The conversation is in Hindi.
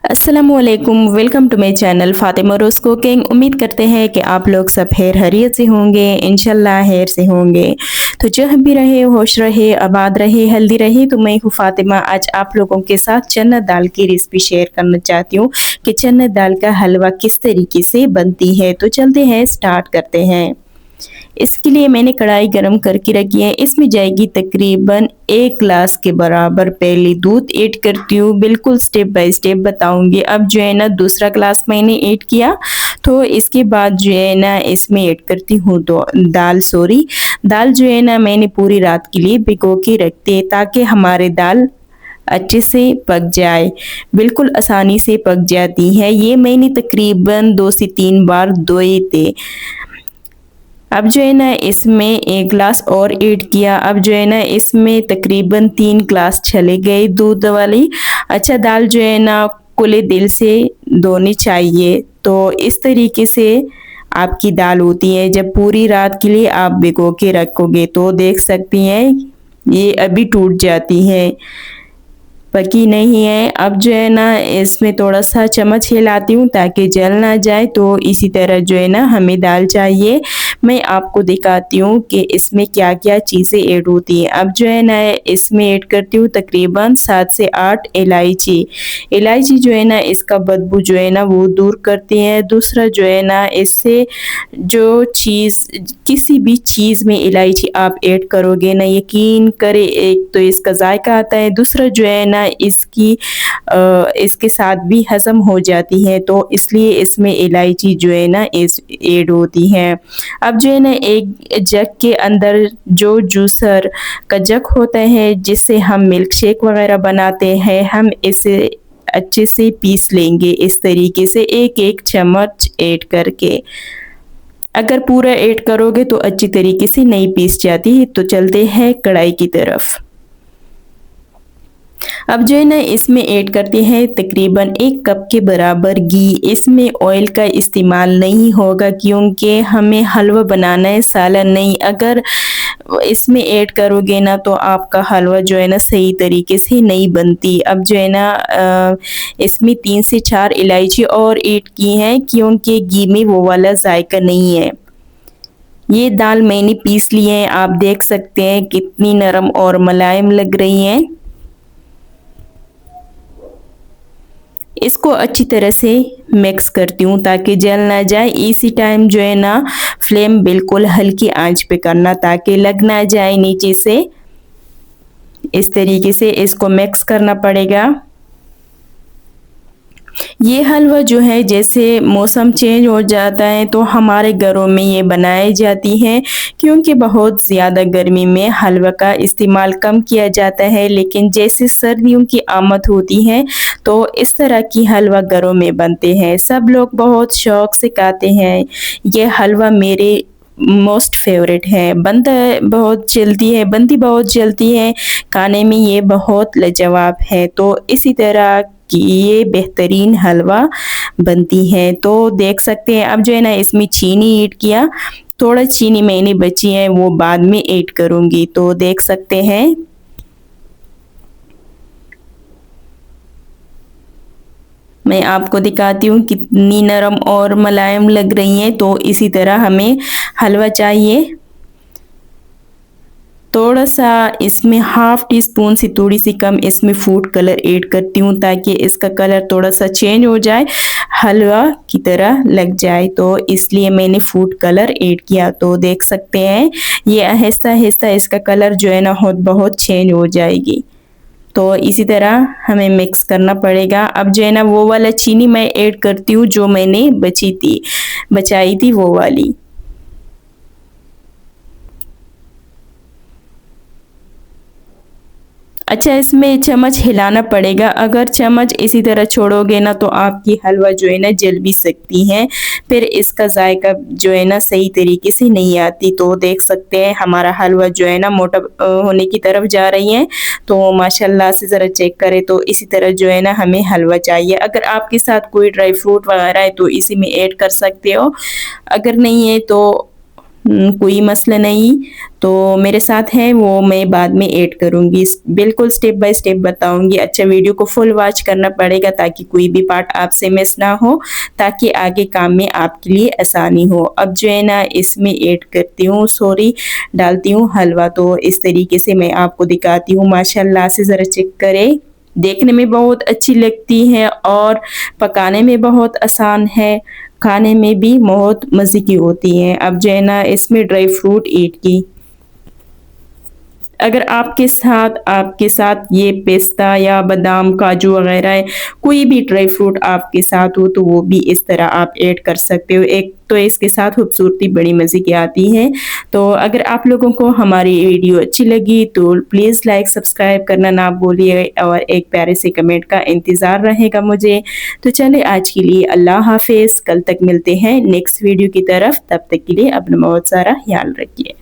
अस्सलामुअलैकुम, welcome to my channel Fatima Rose cooking. उम्मीद करते हैं कि आप लोग सब खैरियत से होंगे, इंशाल्लाह खैर से होंगे। तो जहाँ भी रहे, खुश रहे, आबाद रहे, हेल्दी रहे। तो मैं हूँ फ़ातिमा। आज आप लोगों के साथ चना दाल की रेसिपी शेयर करना चाहती हूँ कि चना दाल का हलवा किस तरीके से बनती है। तो चलते हैं, स्टार्ट करते हैं। इसके लिए मैंने कढ़ाई गरम करके रखी है। इसमें जाएगी तकरीबन 1 ग्लास के बराबर पहले दूध ऐड करती हूँ। बिल्कुल स्टेप बाय स्टेप बताऊंगी। अब जो है ना दूसरा ग्लास मैंने ऐड किया, तो इसके बाद जो है ना इसमें ऐड करती हूँ दाल जो है ना मैंने पूरी रात के लिए भिगो के रखती है, ताकि हमारे दाल अच्छे से पक जाए। बिल्कुल आसानी से पक जाती है। ये मैंने तकरीबन 2 से 3 बार धोए थे। अब जो है ना इसमें 1 ग्लास और ऐड किया। अब जो है ना इसमें तकरीबन 3 ग्लास चले गए दूध वाली। अच्छा, दाल जो है ना खुले दिल से धोनी चाहिए। तो इस तरीके से आपकी दाल होती है। जब पूरी रात के लिए आप भिगो के रखोगे तो देख सकती हैं ये अभी टूट जाती है, पकी नहीं है। अब जो है ना इसमें थोड़ा सा चम्मच हिलाती हूँ ताकि जल ना जाए। तो इसी तरह जो है ना हमें दाल चाहिए। मैं आपको दिखाती हूँ कि इसमें क्या क्या चीज़ें ऐड होती हैं। अब जो है ना इसमें ऐड करती हूँ तकरीबन 7 से 8 इलायची। इलायची जो है ना इसका बदबू जो है ना वो दूर करती है। दूसरा जो है ना इससे जो चीज़, किसी भी चीज़ में इलायची आप ऐड करोगे ना, यकीन करें, एक तो इसका जायका आता है, दूसरा जो है ना इसके साथ भी हज़म हो जाती है। तो इसलिए इसमें इलायची जो है ना इस ऐड होती है। अब जो है ना एक जग के अंदर जो जूसर का जग होता है जिससे हम मिल्क शेक वगैरह बनाते हैं, हम इसे अच्छे से पीस लेंगे इस तरीके से, एक एक चम्मच ऐड करके। अगर पूरा ऐड करोगे तो अच्छी तरीके से नहीं पीस जाती। तो चलते हैं कढ़ाई की तरफ। अब जो है ना इसमें ऐड करते हैं तकरीबन 1 कप के बराबर घी। इसमें ऑयल का इस्तेमाल नहीं होगा क्योंकि हमें हलवा बनाना है, सालन नहीं। अगर इसमें ऐड करोगे ना तो आपका हलवा जो है ना सही तरीके से नहीं बनती। अब जो है ना इसमें 3 से 4 इलायची और ऐड की हैं क्योंकि घी में वो वाला जायका नहीं है। ये दाल मैंने पीस ली है, आप देख सकते हैं कितनी नरम और मुलायम लग रही हैं। इसको अच्छी तरह से मिक्स करती हूँ ताकि जल ना जाए। इसी टाइम जो है ना फ्लेम बिल्कुल हल्की आंच पे करना ताकि लग ना जाए नीचे से। इस तरीके से इसको मिक्स करना पड़ेगा। ये हलवा जो है जैसे मौसम चेंज हो जाता है तो हमारे घरों में ये बनाई जाती है, क्योंकि बहुत ज़्यादा गर्मी में हलवा का इस्तेमाल कम किया जाता है। लेकिन जैसे सर्दियों की आमद होती है तो इस तरह की हलवा घरों में बनते हैं। सब लोग बहुत शौक से खाते हैं। ये हलवा मेरे मोस्ट फेवरेट है। बनती बहुत जल्दी है। खाने में ये बहुत लाजवाब है। तो इसी तरह कि ये बेहतरीन हलवा बनती है। तो देख सकते हैं अब जो है ना इसमें चीनी ऐड किया। थोड़ा चीनी मैंने बची है वो बाद में ऐड करूँगी। तो देख सकते हैं मैं आपको दिखाती हूँ कितनी नरम और मुलायम लग रही हैं। तो इसी तरह हमें हलवा चाहिए। थोड़ा सा इसमें हाफ टी स्पून से थोड़ी सी कम इसमें फूड कलर ऐड करती हूँ ताकि इसका कलर थोड़ा सा चेंज हो जाए, हलवा की तरह लग जाए। तो इसलिए मैंने फूड कलर ऐड किया। तो देख सकते हैं ये आहिस्ता आहिस्ता इसका कलर जो है ना बहुत चेंज हो जाएगी। तो इसी तरह हमें मिक्स करना पड़ेगा। अब जो है ना वो वाला चीनी मैं ऐड करती हूँ जो मैंने बचाई थी वो वाली। अच्छा, इसमें चम्मच हिलाना पड़ेगा। अगर चम्मच इसी तरह छोड़ोगे ना तो आपकी हलवा जो है ना जल भी सकती है, फिर इसका जायका जो है ना सही तरीके से नहीं आती। तो देख सकते हैं हमारा हलवा जो है ना मोटा होने की तरफ जा रही है। तो माशाल्लाह से ज़रा चेक करें। तो इसी तरह जो है ना हमें हलवा चाहिए। अगर आपके साथ कोई ड्राई फ्रूट वगैरह है तो इसी में ऐड कर सकते हो, अगर नहीं है तो कोई मसला नहीं। तो मेरे साथ है वो मैं बाद में ऐड करूँगी, बिल्कुल स्टेप बाय स्टेप बताऊँगी। अच्छा, वीडियो को फुल वॉच करना पड़ेगा ताकि कोई भी पार्ट आपसे मिस ना हो, ताकि आगे काम में आपके लिए आसानी हो। अब जो है ना इसमें ऐड करती हूँ, डालती हूँ हलवा। तो इस तरीके से मैं आपको दिखाती हूँ, माशाल्लाह से ज़रा चेक करें। देखने में बहुत अच्छी लगती है और पकाने में बहुत आसान है, खाने में भी बहुत मज़े की होती हैं। अब जो है ना इसमें ड्राई फ्रूट ऐड की। अगर आपके साथ ये पिस्ता या बादाम, काजू वगैरह है, कोई भी ड्राई फ्रूट आपके साथ हो तो वो भी इस तरह आप ऐड कर सकते हो। एक तो इसके साथ खूबसूरती बड़ी मज़े की आती है। तो अगर आप लोगों को हमारी वीडियो अच्छी लगी तो प्लीज़ लाइक सब्सक्राइब करना ना भूलिए और एक प्यारे से कमेंट का इंतज़ार रहेगा मुझे। तो चले आज के लिए अल्लाह हाफ़िज़, कल तक मिलते हैं नेक्स्ट वीडियो की तरफ। तब तक के लिए अपना बहुत सारा ख्याल रखिए।